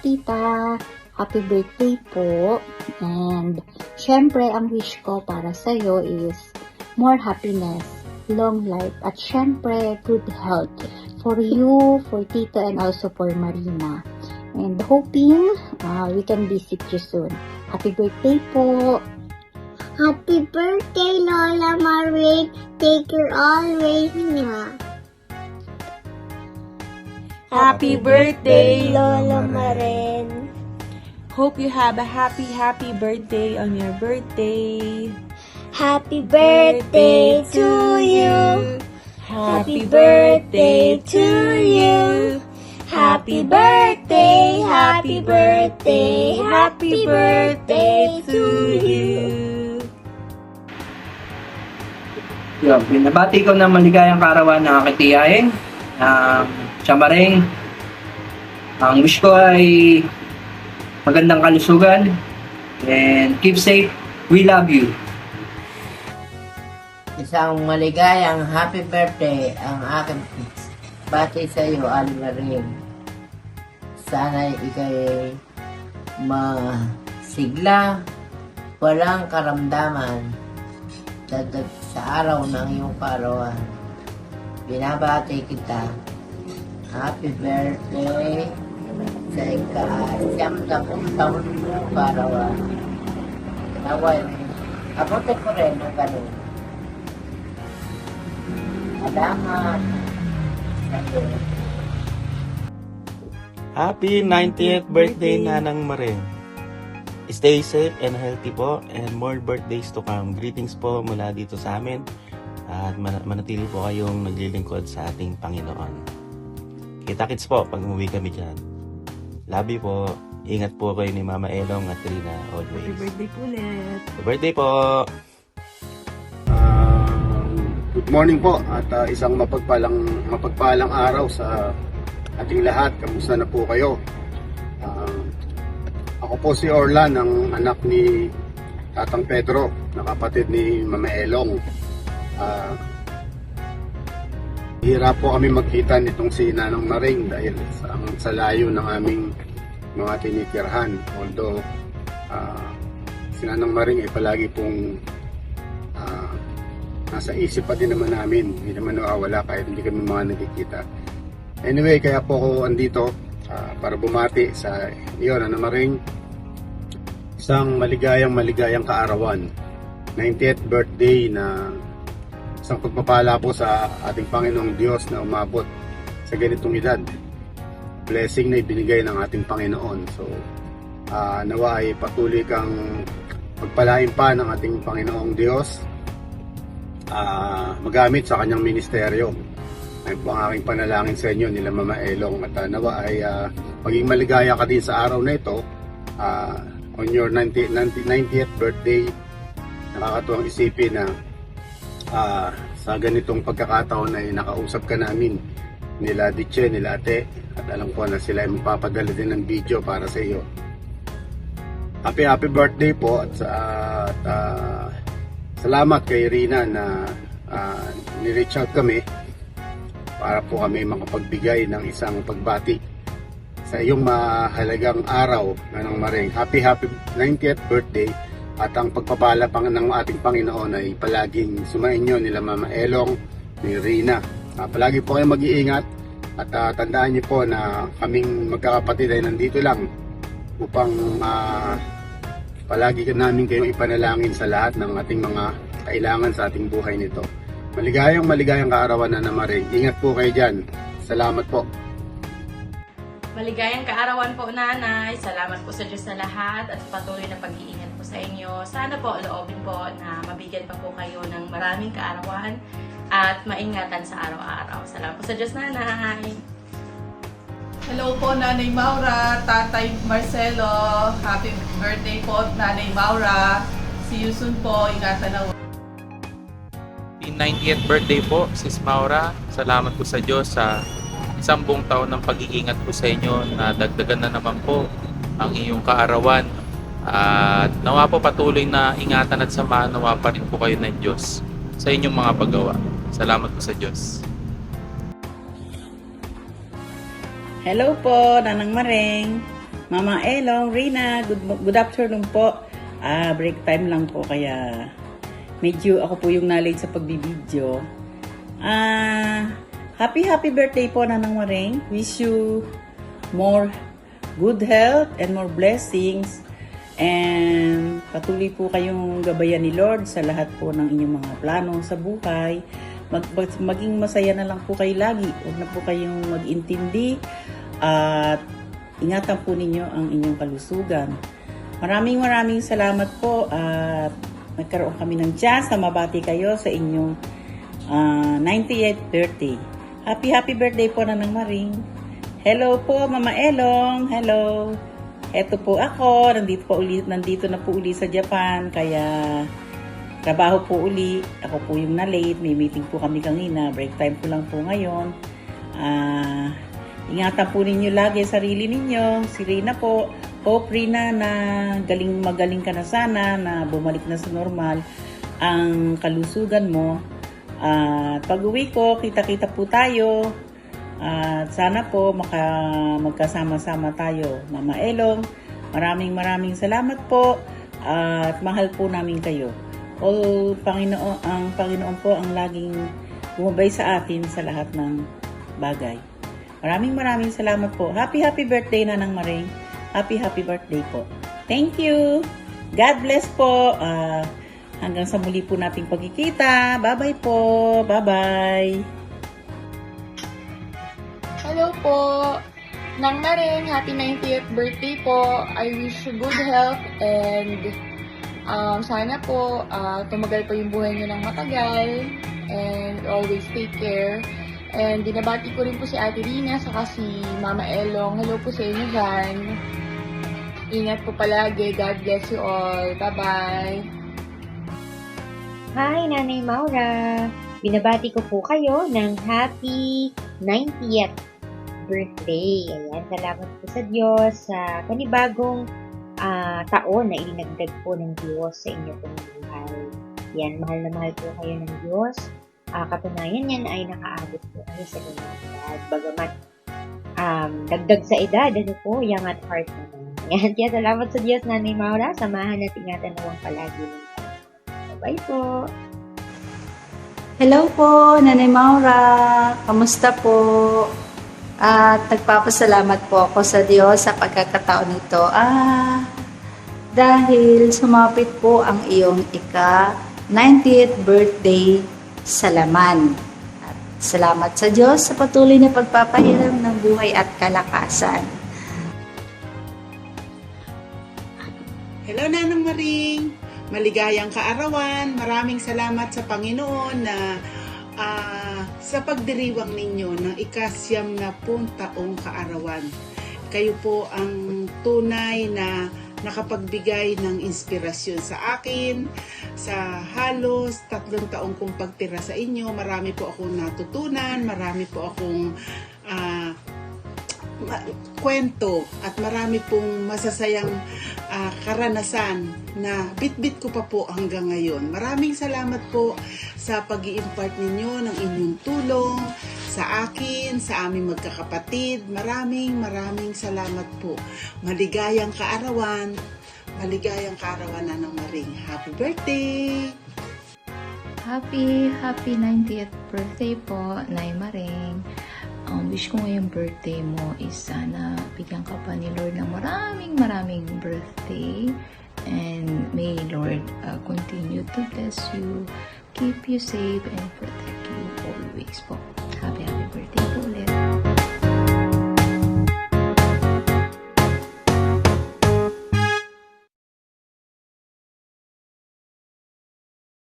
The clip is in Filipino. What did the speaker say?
tita. Happy birthday po. And syempre, ang wish ko para sa'yo is more happiness, long life, at syempre, good health for you, for tito, and also for Marina. And hoping we can visit you soon. Happy birthday po. Happy birthday, Lola Marie. Take care always, na. Happy birthday, Lola Maren. Hope you have a happy birthday on your birthday. Happy birthday to you. Happy birthday to you. Happy birthday, happy birthday, happy birthday to you. Yun, binabati ko ng maligayang kaarawan ng aking tiyahin, Tiyamareng. Ang wish ko ay magandang kalusugan and keep safe. We love you. Isang maligayang happy birthday ang aking bati sa iyo, Alvarin. Sana ikay masigla, walang karamdaman sa araw ng iyong kaarawan. Binabati kita. Happy birthday sa ika-siyam-tapong taon ng iyong kaarawan. Naway, abutin ko rin ng ganun. Salamat. Happy 90th birthday, Nanang Maren. Stay safe and healthy po, and more birthdays to come. Greetings po mula dito sa amin, at manatili po kayong naglilingkod sa ating Panginoon. Kita-kits po pag umuwi kami dyan. Love you po. Ingat po kayo ni Mama Elong at Rina always. Happy birthday po ulit. Happy birthday po! Good morning po at isang mapagpalang araw sa ating lahat. Kamusta na po kayo? Ako po si Orlan, ang anak ni Tatang Pedro, na kapatid ni Mama Elong. Hirap po kami magkita nitong si Nanang Maring dahil sa layo ng aming mga tinitirhan. Although si Nanang Maring ay palagi pong nasa isip pa din naman namin, hindi naman nawawala kahit hindi kami mga nagkikita. Anyway, kaya po ako andito para bumati sa iyo, Nanang Maring, isang maligayang kaarawan, 90th birthday, na isang pagpapala po sa ating Panginoong Diyos na umabot sa ganitong edad. Blessing na ibinigay ng ating Panginoon. So nawa ay patuloy kang pagpalain pa ng ating Panginoong Diyos, magamit sa kanyang ministeryo. Ay po ang aking panalangin sa inyo nila Mama Elong, at nawa ay maging maligaya ka din sa araw na ito, on your 90th birthday. Nakakatuwang isipin na sa ganitong pagkakataon ay nakausap ka namin nila Diche, nila Ate, at alam ko na sila ay magpapadala din ng video para sa iyo. Happy birthday po, at salamat kay Rina na ni-reach out kami para po kami makapagbigay ng isang pagbati sa iyong mahalagang araw, Nanang Maring. Happy 90th birthday, at ang pagpapala ng ating Panginoon ay palaging sumainyo nila Mama Elong, ni Rina. Palagi po kayong mag-iingat, at tandaan niyo po na kaming magkakapatid ay nandito lang upang palagi namin kayong ipanalangin sa lahat ng ating mga kailangan sa ating buhay nito. Maligayang kaarawan, Nanang Maring. Ingat po kayo dyan. Salamat po. Maligayang kaarawan po, Nanay. Salamat po sa Diyos sa lahat at patuloy na pag-iingat po sa inyo. Sana po, loobin po na mabigyan pa po kayo ng maraming kaarawan at maingatan sa araw-araw. Salamat po sa Diyos, Nanay. Hello po, Nanay Maura, Tatay Marcelo. Happy birthday po, Nanay Maura. See you soon po. Ingatan na. 90th birthday po, Sis Maura. Salamat po sa Diyos sa isang buong taon ng pag-iingat po sa inyo, na dagdagan na naman po ang iyong kaarawan. At nawa po patuloy na ingatan at samahan, nawa pa rin po kayo ng Diyos sa inyong mga paggawa. Salamat po sa Diyos. Hello po, Nanang Maring. Mama Elong, Rina, good afternoon po. Break time lang po kaya medyo ako po yung knowledge sa pagbibideo. Happy birthday po Nanang Maring. Wish you more good health and more blessings. And patuloy po kayong gabayan ni Lord sa lahat po ng inyong mga plano sa buhay. Maging masaya na lang po kayo lagi. Huwag na po kayong mag-intindi at ingatan po ninyo ang inyong kalusugan. Maraming salamat po at nagkaroon kami ng chance na mabati kayo sa inyong 98th birthday. Happy birthday po Nanang Maring. Hello po Mama Elong. Hello. Eto po ako, nandito na po uli sa Japan, kaya trabaho po uli. Ako po yung na-late, may meeting po kami kanina, break time po lang po ngayon. Ingatan po ninyo lagi sarili ninyo. Si Rina po, hope Rina na magaling ka na sana, na bumalik na sa normal ang kalusugan mo. Pag uwi ko, kita-kita po tayo. At sana po magkasama-sama tayo. Mama Elong, maraming salamat po at mahal po namin kayo. Ang Panginoon po ang laging gumabay sa atin sa lahat ng bagay. Maraming salamat po. Happy birthday Nanang Maring. Happy birthday po. Thank you. God bless po. Hanggang sa muli po nating pagkikita. Bye-bye po. Bye-bye. Hello po! Nang Maring, happy 90th birthday po. I wish you good health and sana po tumagal pa yung buhay niyo ng matagal and always take care. And binabati ko rin po si Ate Rina saka si Mama Elong. Hello po sa inyo dyan. Ingat po palagi. God bless you all. Bye-bye! Hi, Nanay Maura! Binabati ko po kayo ng happy 90th birthday. Ayan, salamat po sa Diyos sa panibagong taon na ilinagdag po ng Diyos sa inyo pong buhay. Yan, mahal na mahal po kayo ng Diyos. Katunayan yan ay nakaabot po kayo sa inyong edad. Bagamat dagdag sa edad, ano po, young at heart naman. Yan, kaya salamat sa Diyos, Nanay Maura. Samahan at ingatan nawang palagi. Bye po! Hello po, Nanay Maura. Kamusta po? At nagpapasalamat po ako sa Diyos sa pagkakataon nito. Dahil sumapit po ang iyong ika-90th birthday sa laman. At salamat sa Diyos sa patuloy na pagpapahiram ng buhay at kalakasan. Hello Nanang Maring! Maligayang kaarawan. Maraming salamat sa Panginoon na sa pagdiriwang ninyo ng ika-90 taong kaarawan. Kayo po ang tunay na nakapagbigay ng inspirasyon sa akin. Sa halos 3 taong kong pagtira sa inyo, marami po akong natutunan, marami po akong kwento at marami pong masasayang karanasan na bitbit ko pa po hanggang ngayon. Maraming salamat po sa pag-i-impart ninyo ng inyong tulong sa akin, sa aming magkakapatid. Maraming salamat po. Maligayang kaarawan Nanang Maring. Happy birthday! Happy 90th birthday po, Nay Maring. Wish ko ngayong birthday mo is sana bigyan ka pa ni Lord ng maraming birthday. And may Lord continue to bless you, keep you safe, and protect you always po.